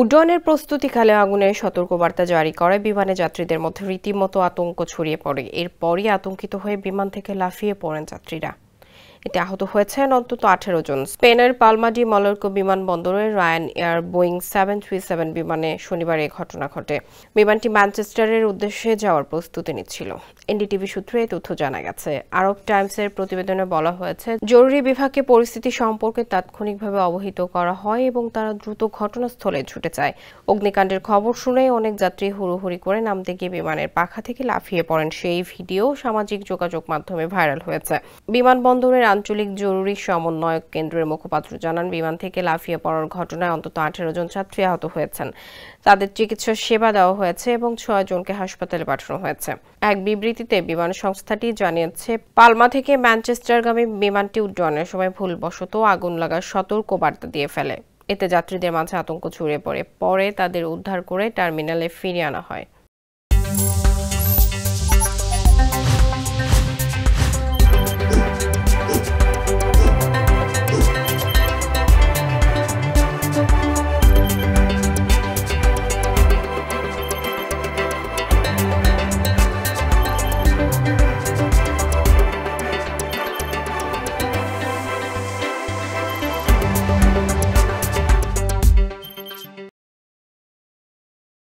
উড্ডয়নের প্রস্তুতিকালে আগুনের সতর্কবার্তা জারি করে বিমানে যাত্রীদের মধ্যে রীতিমতো আতঙ্ক ছড়িয়ে পড়ে। এরপরই আতঙ্কিত হয়ে বিমান থেকে লাফিয়ে পড়েন যাত্রীরা। এতে আহত হয়েছেন অন্তত 18 জন। স্পেনের পালমা ডি মallorca বিমানবন্দরে রায়ান এয়ার বোয়িং 737 বিমানে শনিবার এ ঘটনা ঘটে। বিমানটি ম্যানচেস্টারের উদ্দেশ্যে যাওয়ার প্রস্তুতি নিচ্ছিল। এনডিটিভি সূত্রে এই তথ্য জানা গেছে। আরব টাইমসের প্রতিবেদনে বলা হয়েছে, জরুরি বিভাগকে পরিস্থিতি সম্পর্কে তাৎক্ষণিকভাবে অবহিত করা হয় এবং তারা দ্রুত ঘটনাস্থলে ছুটে যায়। অগ্নিকাণ্ডের খবর শুনে অনেক যাত্রী হুড়োহুড়ি করে নামতে গিয়ে বিমানের পাখা থেকে লাফিয়ে পড়েন। সেই ভিডিও সামাজিক যোগাযোগ মাধ্যমে ভাইরাল হয়েছে। বিমানবন্দরের আঞ্চলিক জরুরি সমন্বয়ক কেন্দ্রের মুখপাত্র জানান, বিমান থেকে লাফিয়ে পড়ার ঘটনায় অন্তত 18 জন যাত্রী আহত হয়েছেন। তাদের চিকিৎসা সেবা দেওয়া হয়েছে এবং 6 জনকে হাসপাতালে পাঠানো হয়েছে। এক বিবৃতিতে বিমান সংস্থাটি জানিয়েছে, পালমা থেকে ম্যানচেস্টারগামী বিমানটি উড্ডয়নের সময় ভুলবশত আগুন লাগার সতর্কবার্তা দিয়ে ফেলে। এতে যাত্রীদের মাঝে আতঙ্ক ছড়িয়ে পড়ে। পরে তাদের উদ্ধার করে টার্মিনালে ফিরিয়ে আনা হয়।